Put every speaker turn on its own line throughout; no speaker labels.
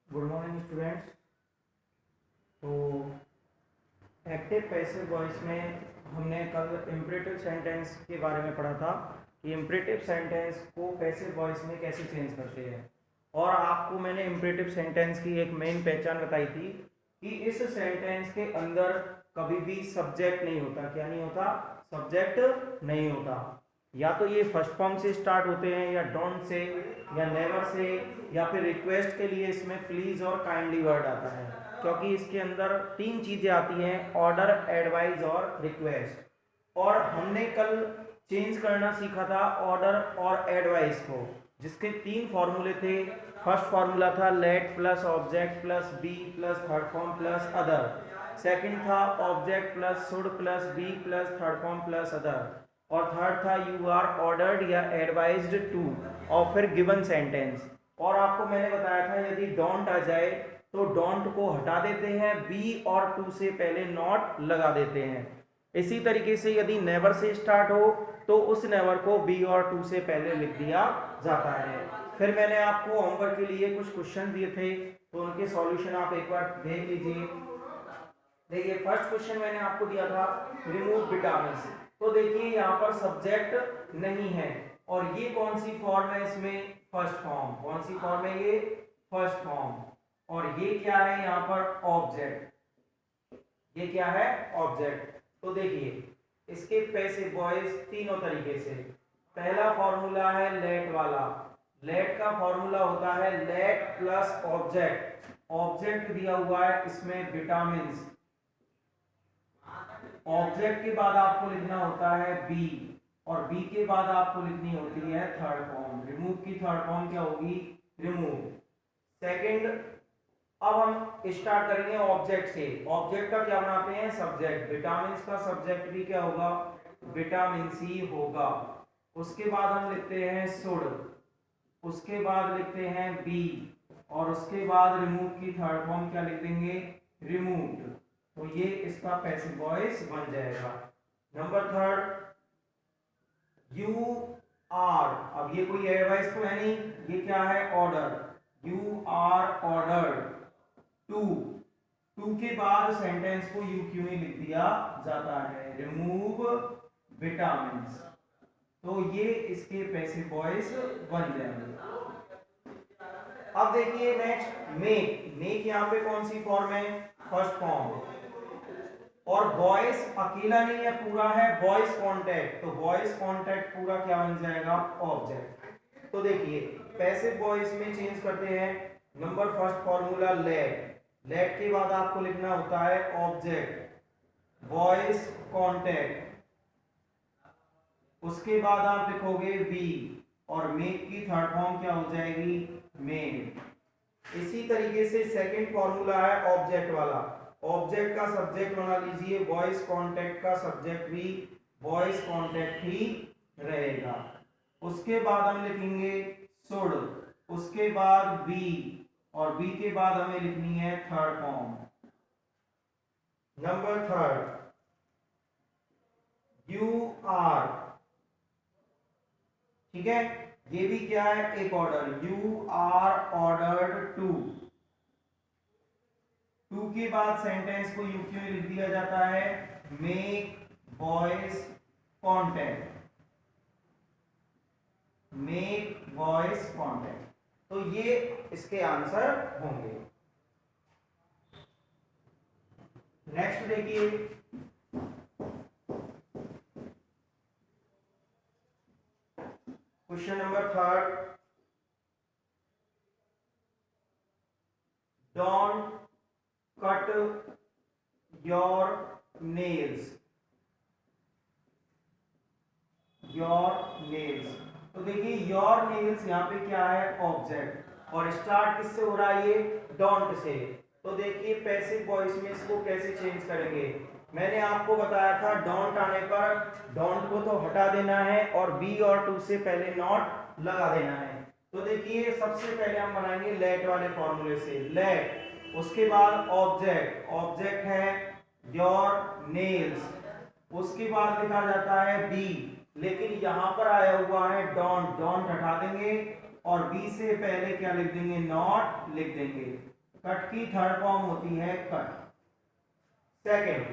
Good morning students. तो active passive voice में हमने कल इम्परेटिव सेंटेंस के बारे में पढ़ा था कि इम्परेटिव सेंटेंस को पैसिव वॉइस में कैसे चेंज करते हैं। और आपको मैंने इम्परेटिव सेंटेंस की एक मेन पहचान बताई थी कि इस सेंटेंस के अंदर कभी भी सब्जेक्ट नहीं होता। क्या नहीं होता? सब्जेक्ट नहीं होता। या तो ये फर्स्ट फॉर्म से स्टार्ट होते हैं, या डोंट से, या नेवर से, या फिर रिक्वेस्ट के लिए इसमें प्लीज और काइंडली वर्ड आता है, क्योंकि इसके अंदर तीन चीजें आती हैं: ऑर्डर, एडवाइस और रिक्वेस्ट। और हमने कल चेंज करना सीखा था ऑर्डर और एडवाइस को, जिसके तीन फॉर्मूले थे। फर्स्ट फार्मूला था let plus object plus be plus third form plus other. Second था object plus should plus be plus third form plus other. और थर्ड था यू आर ऑर्डर्ड या एडवाइज्ड टू, और फिर गिवन सेंटेंस। और आपको मैंने बताया था यदि डोंट आ जाए तो डोंट को हटा देते हैं, बी और टू से पहले नॉट लगा देते हैं। इसी तरीके से यदि नेवर से स्टार्ट हो तो उस नेवर को बी और टू से पहले लिख दिया जाता है। फिर मैंने आपको होमवर्क के लिए कुछ क्वेश्चन दिए थे, तो उनके सॉल्यूशन आप एक बार देख लीजिए। देखिए, फर्स्ट क्वेश्चन मैंने आपको दिया था रिमूव विटामिन। तो देखिए यहाँ पर सब्जेक्ट नहीं है, और ये कौन सी फॉर्म है? इसमें फर्स्ट फॉर्म। कौन सी फॉर्म है ये? First form. और ये क्या है यहाँ पर? ऑब्जेक्ट। ये क्या है? ऑब्जेक्ट। तो देखिए इसके पैसिव वॉइस तीनों तरीके से। पहला फॉर्मूला है लेट वाला। लेट का फॉर्मूला होता है लेट प्लस ऑब्जेक्ट। ऑब्जेक्ट दिया हुआ है इसमें विटामिन। ऑब्जेक्ट के बाद आपको लिखना होता है बी, और बी के बाद आपको लिखनी होती है थर्ड फॉर्म। रिमूव की थर्ड फॉर्म क्या होगी? रिमूव। सेकंड, अब हम स्टार्ट करेंगे ऑब्जेक्ट से। ऑब्जेक्ट का क्या बनाते हैं? सब्जेक्ट। विटामिन का सब्जेक्ट भी क्या होगा? विटामिन सी होगा। उसके बाद हम लिखते हैं शुड, उसके बाद लिखते हैं बी, और उसके बाद रिमूव की थर्ड फॉर्म क्या लिख देंगे? रिमूव्ड। तो ये इसका पैसिव वॉइस बन जाएगा। Number third, you are. अब ये कोई एडवाइस तो है नहीं, ये क्या है? Order. You are ordered to. To के बाद सेंटेंस को यू क्यों नहीं लिख दिया जाता है? Remove vitamin. तो ये इसके पैसिव वॉइस बन जाएंगे। अब देखिए नेक्स्ट, मेक। मेक यहाँ पे कौन सी फॉर्म है? First form. और वॉइस अकेला नहीं है, पूरा है वॉइस कॉन्टैक्ट। तो वॉइस कॉन्टैक्ट पूरा क्या बन जाएगा? ऑब्जेक्ट। तो देखिए पैसिव वॉइस में चेंज करते हैं। Number first formula let. Let के बाद आपको लिखना होता है ऑब्जेक्ट वॉइस कॉन्टैक्ट, उसके बाद आप लिखोगे बी, और मेक की थर्ड फॉर्म क्या हो जाएगी? मेड। इसी तरीके से सेकंड फॉर्मूला है ऑब्जेक्ट वाला। ऑब्जेक्ट का सब्जेक्ट बना लीजिए वॉइस कॉन्टैक्ट का सब्जेक्ट भी वॉइस कॉन्टैक्ट ही रहेगा। उसके बाद हम लिखेंगे शुड, उसके बाद बी, और बी के बाद हमें लिखनी है third form. Number third, you are. ठीक है, ये भी क्या है? एक order. You are ordered to. To के बाद सेंटेंस को यू क्यों लिख दिया जाता है? Make voice contact. Make voice contact. तो ये इसके आंसर होंगे। नेक्स्ट देखिए, question number third, don't cut your nails. Your nails. तो देखिए योर नेल्स यहाँ पे क्या है? ऑब्जेक्ट। और स्टार्ट किससे हो रहा है? ये डोंट से। तो देखिए पैसिव वॉइस में इसको कैसे चेंज करेंगे। मैंने आपको बताया था डोंट आने पर डोंट को तो हटा देना है, और बी और टू से पहले नॉट लगा देना है। तो देखिए सबसे पहले हम बनाएंगे लेट वाले फॉर्मूले से। लेट, उसके बाद ऑब्जेक्ट। ऑब्जेक्ट है योर नेल्स। उसके बाद लिखा जाता है बी, लेकिन यहां पर आया हुआ है डोंट। डोंट हटा देंगे, और बी से पहले क्या लिख देंगे? नॉट लिख देंगे। कट की थर्ड फॉर्म होती है कट। सेकंड,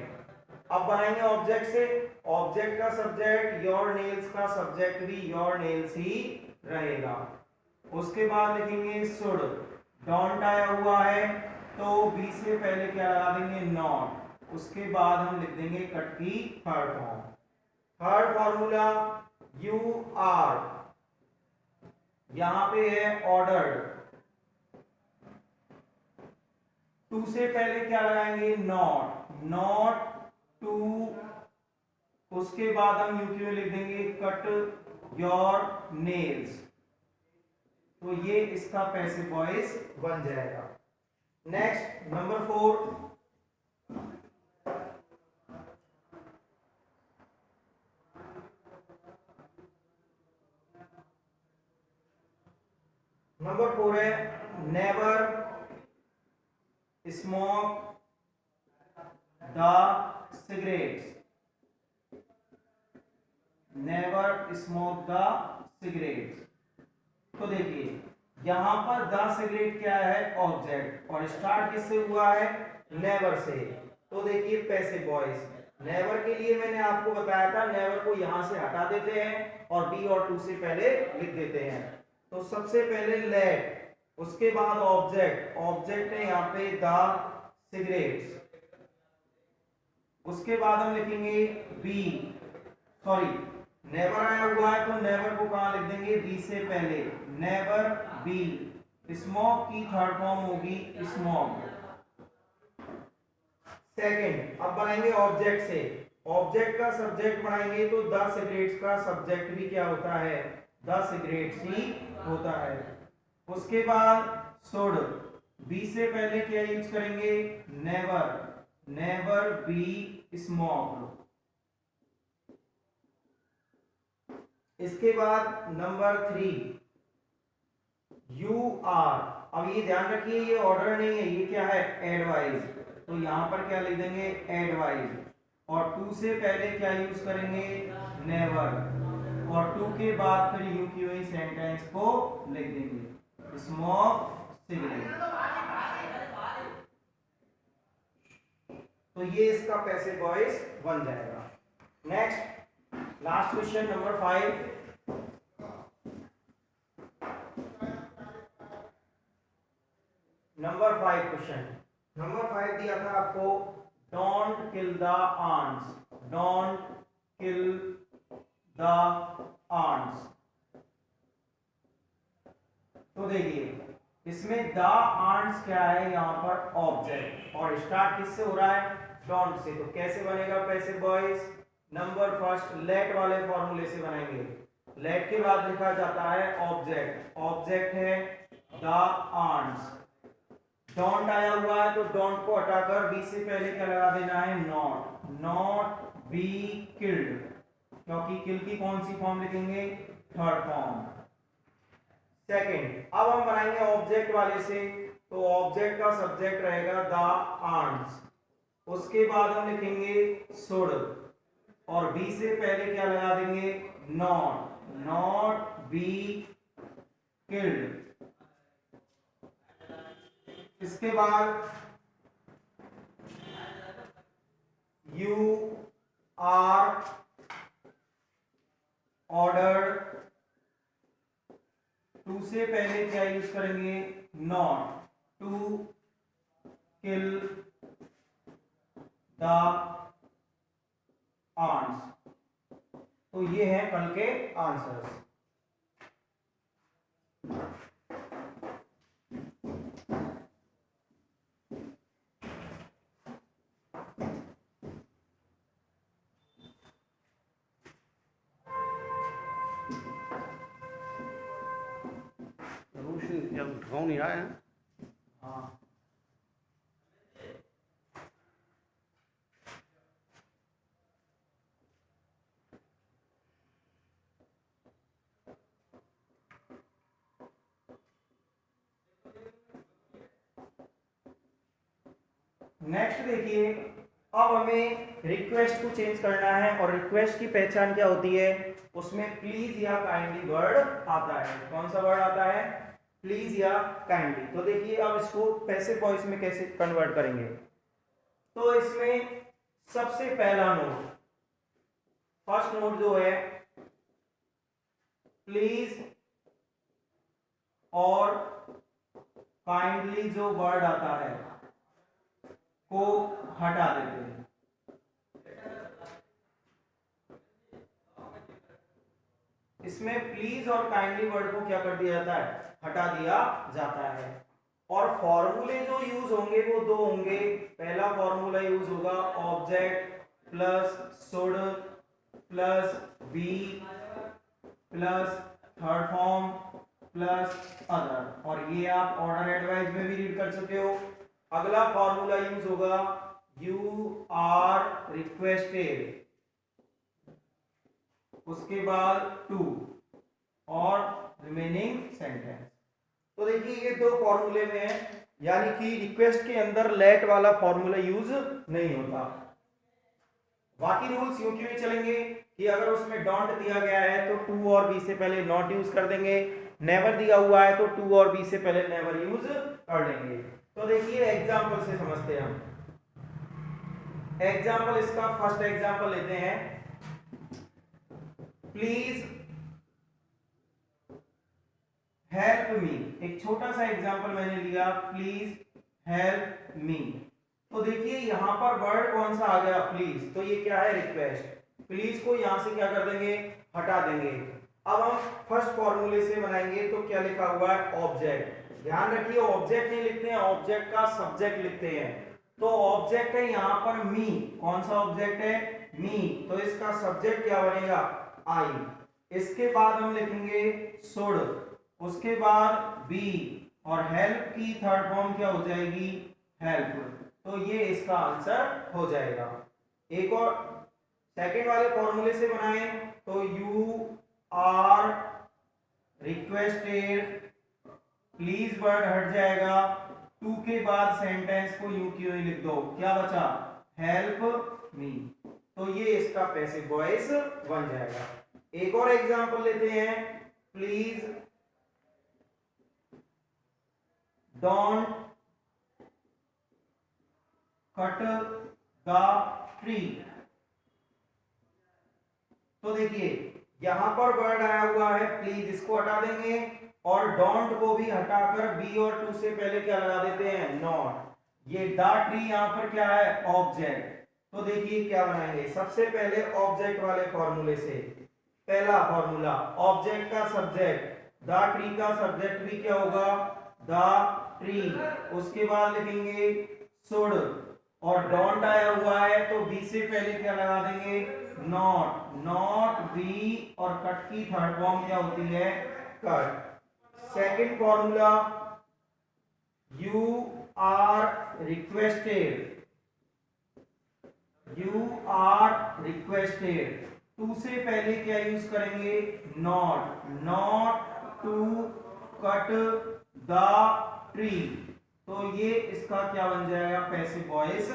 अब बनाएंगे ऑब्जेक्ट से। ऑब्जेक्ट का सब्जेक्ट योर नेल्स का सब्जेक्ट भी योर नेल्स ही रहेगा। उसके बाद लिखेंगे शुड। डोंट आया हुआ है तो बी से पहले क्या लगा देंगे, नॉट। उसके बाद हम लिख देंगे कट की third form. Third formula you are, यहां पे है ऑर्डर्ड, टू से पहले क्या लगाएंगे, नॉट। नॉट टू, उसके बाद हम यूक्यू में लिख देंगे कट योर नेल्स। तो ये इसका पैसिव वॉइस बन जाएगा। नेक्स्ट नंबर 4, नंबर 4 है never smoke the cigarettes. Never smoke the cigarettes. तो देखिए यहां पर द सिगरेट क्या है, ऑब्जेक्ट, और स्टार्ट किससे हुआ है, नेवर से। तो देखिए पैसिव वॉइस, नेवर के लिए मैंने आपको बताया था नेवर को यहां से हटा देते हैं और बी और टू से पहले लिख देते हैं। तो सबसे पहले लेट, उसके बाद ऑब्जेक्ट, ऑब्जेक्ट है यहाँ पे द सिगरेट्स। उसके बाद हम लिखेंगे बी, सॉरी नेवर आया हुआ है तो नेवर को कहां लिख देंगे, बी से पहले, नेवर बी। स्मोक की थर्ड फॉर्म होगी स्मोक। सेकंड, अब बनाएंगे ऑब्जेक्ट से। ऑब्जेक्ट का सब्जेक्ट बनाएंगे तो द सिगरेट्स का सब्जेक्ट भी क्या होता है, द सिगरेट्स ही होता है। उसके बाद शुड, बी से पहले क्या यूज करेंगे, नेवर। Never be smoke. इसके बाद नंबर 3 यू आर। अब ये ध्यान रखिए ये ऑर्डर नहीं है, ये क्या है, एडवाइज। तो यहां पर क्या लिख देंगे, एडवाइज। और टू से पहले क्या यूज करेंगे, नेवर। और टू के बाद फिर यू की वही सेंटेंस को लिख देंगे, स्मोक सिगरेट। तो ये इसका पैसिव वॉइस बन जाएगा। Next last question number 5। Number 5 question, number 5 दिया था आपको, don't kill the ants. Don't kill the ants. तो देखिए इसमें द आंट्स क्या है, यहां पर ऑब्जेक्ट, और स्टार्ट किससे हो रहा है, डोंट से। तो कैसे बनेगा passive voice, number first let वाले फॉर्मूले से बनाएंगे। लेट के बाद लिखा जाता है ऑब्जेक्ट, ऑब्जेक्ट है द आंट्स। डोंट आया हुआ है तो डोंट को हटाकर बी से पहले क्या लगा देना है, नॉट। नॉट बी किल्ड, क्योंकि किल की कौन सी फॉर्म लिखेंगे, थर्ड फॉर्म। सेकंड, अब हम बनाएंगे ऑब्जेक्ट वाले से। तो ऑब्जेक्ट का सब्जेक्ट रहेगा द आंट्स। उसके बाद हम लिखेंगे शुड, और बी से पहले क्या लगा देंगे, नॉट। Not be killed. इसके बाद यू आर ऑर्डर, टू से पहले क्या यूज करेंगे, not. To kill the ants. तो ये है कल के आंसर्स।
जब उठाओ नहीं आया है।
हाँ नेक्स्ट देखिए, अब हमें रिक्वेस्ट को चेंज करना है, और रिक्वेस्ट की पहचान क्या होती है, उसमें प्लीज या काइंडली वर्ड आता है। कौन सा वर्ड आता है, प्लीज या काइंडली। तो देखिए अब इसको पैसिव वॉइस में कैसे कन्वर्ट करेंगे। तो इसमें सबसे पहला नोट, फर्स्ट नोट जो है प्लीज और काइंडली जो वर्ड आता है को हटा देते हैं। इसमें प्लीज और काइंडली वर्ड को क्या कर दिया जाता है, हटा दिया जाता है। और फॉर्मूले जो यूज होंगे वो दो होंगे। पहला फॉर्मूला यूज होगा object plus should plus be plus third form plus other, और ये आप ऑर्डर एडवाइज में भी रीड कर चुके हो। अगला फॉर्मूला यूज होगा यू आर रिक्वेस्टेड, उसके बाद टू और रिमेनिंग सेंटेंस। तो देखिए ये दो फॉर्मूले में है, यानी कि रिक्वेस्ट के अंदर लेट वाला फॉर्मूला यूज नहीं होता। बाकी रूल्स यूं क्यों चलेंगे कि अगर उसमें डोंट दिया गया है तो टू और बी से पहले नॉट यूज कर देंगे, नेवर दिया हुआ है तो टू और बी से पहले नेवर यूज कर देंगे। तो देखिए एग्जांपल से समझते हैं हम। एग्जांपल, इसका फर्स्ट एग्जांपल लेते हैं, प्लीज हेल्प मी। एक छोटा सा एग्जांपल मैंने लिया, प्लीज हेल्प मी। तो देखिए यहां पर वर्ड कौन सा आ गया, प्लीज। तो ये क्या है, रिक्वेस्ट। प्लीज को यहां से क्या कर देंगे, हटा देंगे। अब हम फर्स्ट फॉर्मूले से बनाएंगे तो क्या लिखा हुआ है, ऑब्जेक्ट। ध्यान रखिए ऑब्जेक्ट नहीं लिखते हैं, ऑब्जेक्ट का सब्जेक्ट लिखते हैं। तो ऑब्जेक्ट है यहां पर मी। कौन सा ऑब्जेक्ट है, मी। तो इसका सब्जेक्ट क्या बनेगा, आई। इसके बाद हम लिखेंगे शुड, उसके बाद बी, और हेल्प की थर्ड फॉर्म क्या हो जाएगी, हेल्प। तो ये इसका आंसर हो जाएगा। एक और सेकंड वाले फॉर्मूले से बनाएं तो you are requested, please word हट जाएगा, टू के बाद सेंटेंस को यू क्यों लिख दो, क्या बचा, हेल्प मी। तो ये इसका पैसिव वॉइस बन जाएगा। एक और एग्जांपल लेते हैं, please don't cut the tree. तो देखिए यहां पर वर्ड आया हुआ है प्लीज, इसको हटा देंगे और डोंट को भी हटाकर बी और टू से पहले क्या लगा देते हैं, नॉट। ये द ट्री यहां पर क्या है, ऑब्जेक्ट। तो देखिए क्या बनाएंगे, सबसे पहले ऑब्जेक्ट वाले फॉर्मूले से। पहला फॉर्मूला, ऑब्जेक्ट का सब्जेक्ट, द ट्री का सब्जेक्ट भी क्या होगा, द ट्री। उसके बाद लिखेंगे शुड, और डोंट आया हुआ है तो बी से पहले क्या लगा देंगे, नॉट। नॉट बी, और कट की थर्ड फॉर्म क्या होती है, cut. Second formula, you are requested, you are requested. To से पहले क्या यूज करेंगे, not. Not to cut the tree. तो ये इसका क्या बन जाएगा, पैसिव वॉइस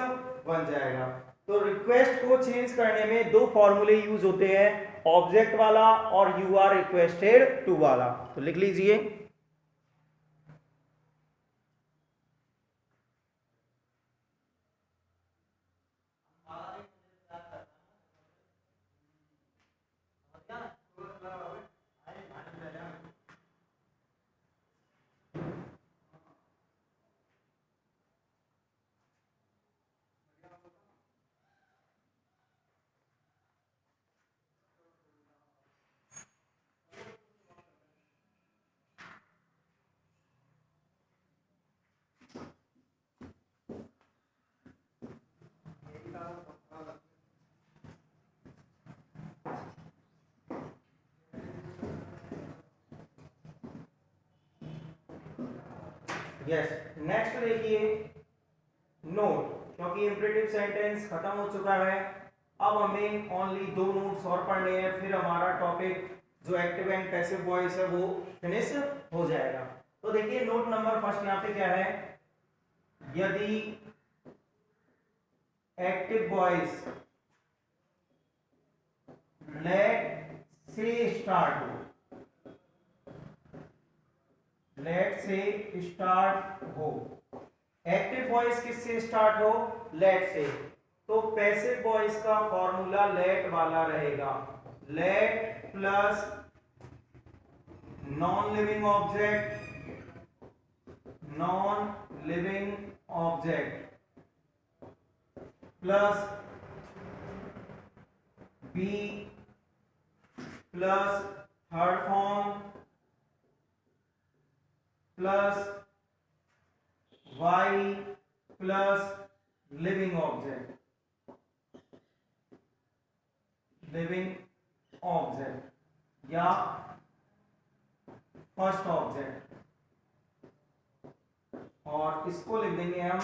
बन जाएगा। तो रिक्वेस्ट को चेंज करने में दो फॉर्मूले यूज होते हैं, ऑब्जेक्ट वाला और यू आर रिक्वेस्टेड टू वाला। तो लिख लीजिए, यस। नेक्स्ट देखिए नोट, क्योंकि इंपरेटिव सेंटेंस खत्म हो चुका है, अब हमें ओनली दो नोट्स और पढ़ने हैं, फिर हमारा टॉपिक जो एक्टिव एंड पैसिव वॉइस है वो फिनिश हो जाएगा। तो देखिए नोट नंबर फर्स्ट यहाँ पे क्या है, यदि एक्टिव वॉइस लेट से स्टार्ट हो, लेट से स्टार्ट हो। एक्टिव वॉइस किससे स्टार्ट हो? लेट से। तो पैसिव वॉइस का फॉर्मूला लेट वाला रहेगा, let plus non living object plus be plus third form plus y plus living object या फर्स्ट ऑब्जेक्ट, और इसको लिख देंगे हम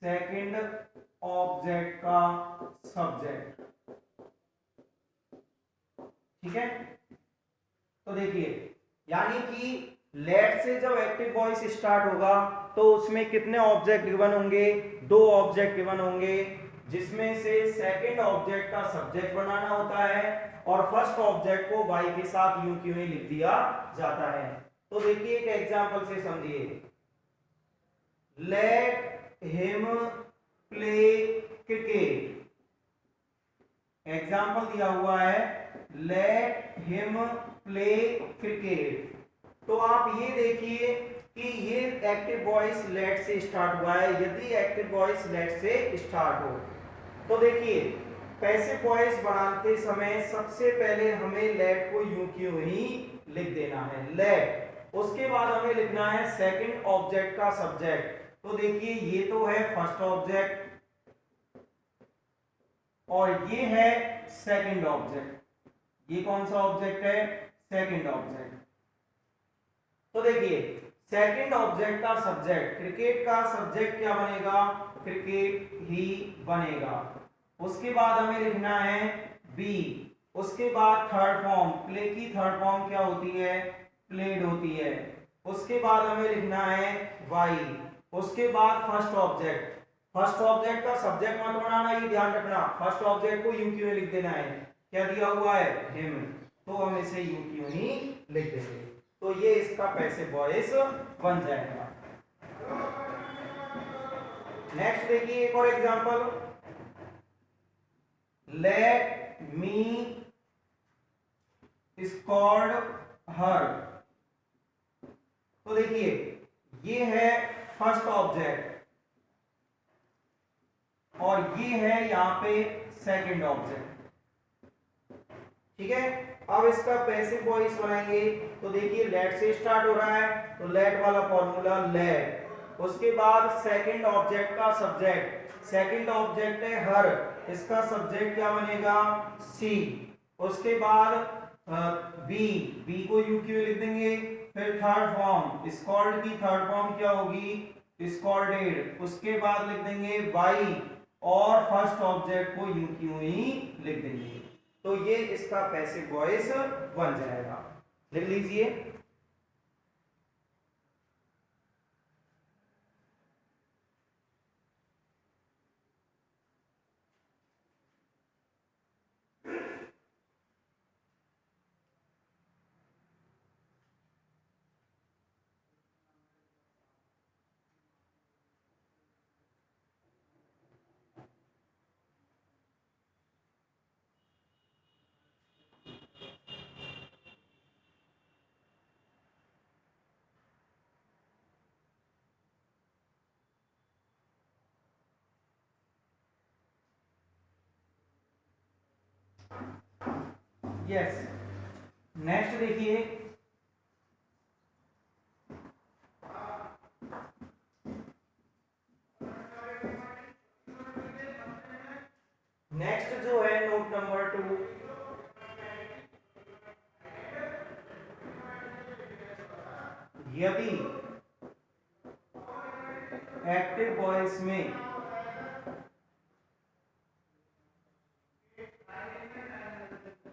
सेकंड ऑब्जेक्ट का सब्जेक्ट। ठीक है, तो देखिए, यानी कि लेट से जब एक्टिव वॉइस स्टार्ट होगा तो उसमें कितने ऑब्जेक्ट गिवन होंगे? 2 ऑब्जेक्ट गिवन होंगे, जिसमें से सेकंड ऑब्जेक्ट का सब्जेक्ट बनाना होता है और फर्स्ट ऑब्जेक्ट को y के साथ यूं क्यों ही लिख दिया जाता है। तो देखिए, एक एग्जांपल से समझिए, let him play cricket. Example दिया हुआ है, लेट हिम प्ले क्रिकेट। तो आप ये देखिए कि ये एक्टिव वॉइस लेट से स्टार्ट हुआ है। यदि एक्टिव वॉइस लेट से स्टार्ट हो तो देखिए, पैसिव वॉइस बनाते समय सबसे पहले हमें लेट को यूं क्यों ही लिख देना है, लेट। उसके बाद हमें लिखना है सेकंड ऑब्जेक्ट का सब्जेक्ट। तो देखिए, ये तो है फर्स्ट ऑब्जेक्ट और ये है सेकंड ऑब्जेक्ट। ये कौन सा ऑब्जेक्ट है? Second object. तो देखिए, सेकंड ऑब्जेक्ट का सब्जेक्ट, क्रिकेट का सब्जेक्ट क्या बनेगा? क्रिकेट ही बनेगा। उसके बाद हमें लिखना है बी। उसके बाद थर्ड फॉर्म, प्ले की थर्ड फॉर्म क्या होती है? प्लेड होती है। उसके बाद हमें लिखना है वाई। उसके बाद फर्स्ट ऑब्जेक्ट। फर्स्ट ऑब्जेक्ट का सब्जेक्ट मत बनाना, ये ध्यान रखना, फर्स्ट ऑब्जेक्ट को यूं क्यों लिख देना है। क्या दिया हुआ है? हिम। तो हम इसे यूं क्यों ही लिख देंगे। तो ये इसका पैसिव वॉइस बन जाएगा। नेक्स्ट देखिए, एक और एग्जांपल, लेट मी स्कॉल्ड हर। तो देखिए, ये है फर्स्ट ऑब्जेक्ट और ये है यहां पे सेकंड ऑब्जेक्ट। ठीक है, अब इसका पैसिव वॉइस बनाएंगे। तो देखिए, लेट से स्टार्ट हो रहा है तो लेट वाला फॉर्मूला लेट। उसके बाद सेकंड ऑब्जेक्ट का सब्जेक्ट, सेकंड ऑब्जेक्ट है हर, इसका सब्जेक्ट क्या बनेगा? सी। उसके बाद बी, बी को यू क्यू लिख देंगे। फिर थर्ड फॉर्म, स्कॉल्ड की थर्ड फॉर्म क्या होगी? स्कॉल्डेड। उसके बाद लिख देंगे वाई और फर्स्ट ऑब्जेक्ट को यू क्यू ही लिख देंगे। तो ये इसका पैसिव वॉइस बन जाएगा। लिख लीजिए, यस। नेक्स्ट देखिए, नेक्स्ट जो है नोट नंबर 2, यदि एक्टिव वॉइस में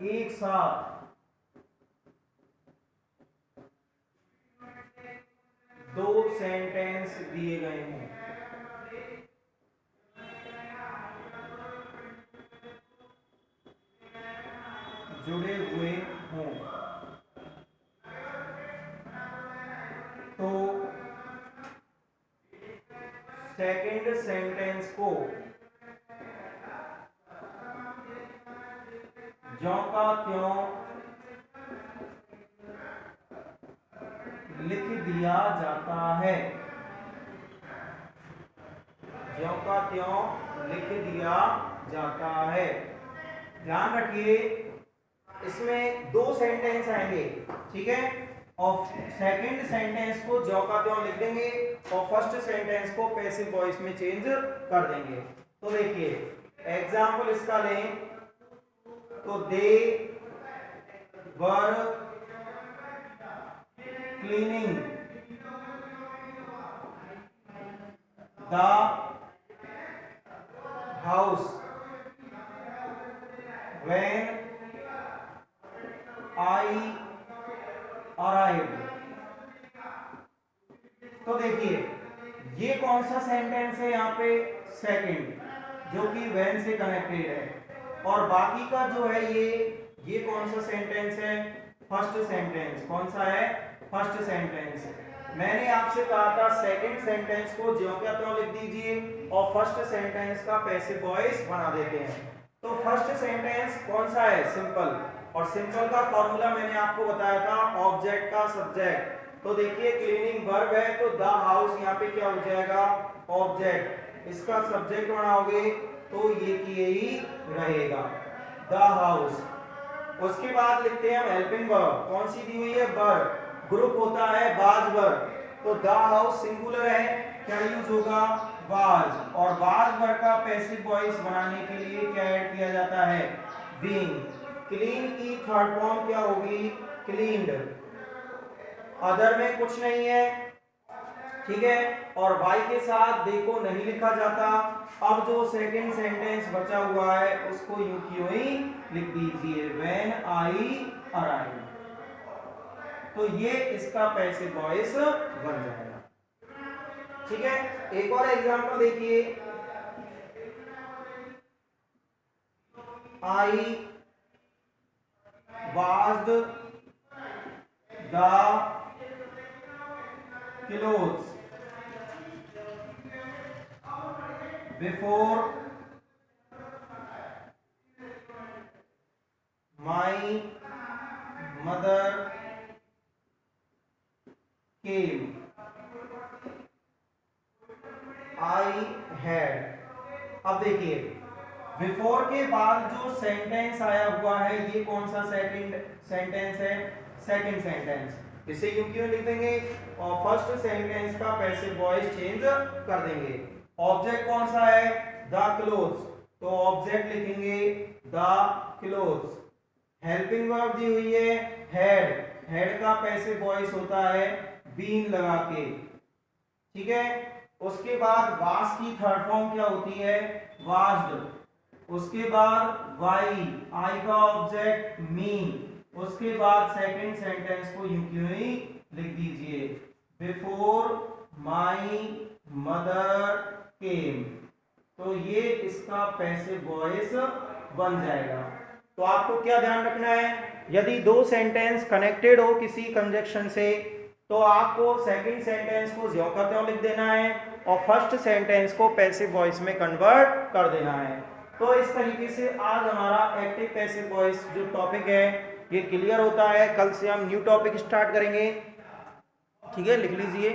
एक साथ 2 सेंटेंस दिए गए हों, जुड़े हुए हों, सेकंड सेंटेंस को ज्यों का त्यों लिख दिया जाता है, ज्यों का त्यों लिख दिया जाता है। ध्यान रखिए इसमें दो सेंटेंस आएंगे, ठीक है, और सेकंड सेंटेंस को ज्यों का त्यों लिख देंगे और फर्स्ट सेंटेंस को पैसिव वॉइस में चेंज कर देंगे। तो देखिए एग्जांपल इसका लें तो they were cleaning the house when I arrived. तो देखिए ये कौन सा सेंटेंस है यहाँ पे, सेकंड, जो कि व्हेन से कनेक्टेड है, और बाकी का जो है ये कौन सा सेंटेंस है, फर्स्ट सेंटेंस। कौन सा है, फर्स्ट सेंटेंस। मैंने आपसे कहा था सेकंड सेंटेंस को ज्यों का त्यों लिख दीजिए और फर्स्ट सेंटेंस का पैसिव वॉइस बना देते हैं। तो फर्स्ट सेंटेंस कौन सा है, सिंपल, और सिंपल का फॉर्मूला मैंने आपको बताया था ऑब्जेक्ट का सब्जेक्ट। तो देखिए क्लीनिंग वर्ब है तो द हाउस यहाँ पे क्या हो जाएगा, ऑब्जेक्ट, इसका सब्जेक्ट बनाओगे तो ये की यही रहेगा, द हाउस। उसके बाद लिखते हैं हम हेल्पिंग वर्ब, कौन सी दी हुई है, वर्ब, ग्रुप होता है वाज वर्ब, तो द हाउस सिंगुलर है, क्या यूज होगा, वाज, और वाज वर्ब का पैसिव वॉइस बनाने के लिए क्या ऐड किया जाता है, बीइंग। क्लीन की थर्ड फॉर्म क्या होगी, क्लीन्ड। अदर में कुछ नहीं है, ठीक है, और वाई के साथ देखो नहीं लिखा जाता। अब जो सेकंड सेंटेंस बचा हुआ है उसको यूं की यूं ही लिख दीजिए, व्हेन आई अराइव। तो ये इसका पैसिव वॉइस बन जाएगा, ठीक है। एक और एग्जांपल देखिए, आई washed the clothes before my mother came. I had। अब देखिए बिफोर के बाद जो सेंटेंस आया हुआ है ये कौन सा सेकंड सेंटेंस है, सेकंड सेंटेंस। इसे यूं क्यों लिख देंगे और फर्स्ट सेंटेंस का पैसिव वॉइस चेंज कर देंगे। ऑब्जेक्ट कौन सा है, द क्लोथ्स, तो ऑब्जेक्ट लिखेंगे द क्लोथ्स। हेल्पिंग वर्ब दी हुई है हैड, हैड का पैसिव वॉइस होता है बीन लगा के, ठीक है। उसके बाद वास की थर्ड फॉर्म क्या होती है, वास्ड। उसके बाद वाई, आई का ऑब्जेक्ट मी। उसके बाद सेकंड सेंटेंस को यूं क्यों ही लिख दीजिए, बिफोर माई मदर केम। तो ये इसका पैसिव वॉइस बन जाएगा। तो आपको क्या ध्यान रखना है, यदि दो सेंटेंस कनेक्टेड हो किसी कंजक्शन से तो आपको सेकंड सेंटेंस को ज्यों का त्यों लिख देना है और फर्स्ट सेंटेंस को पैसिव वॉइस में कन्वर्ट कर देना है। तो इस तरीके से आज हमारा एक्टिव पैसिव वॉइस जो टॉपिक है ये क्लियर होता है। कल से हम न्यू टॉपिक स्टार्ट करेंगे, ठीक है, लिख लीजिए।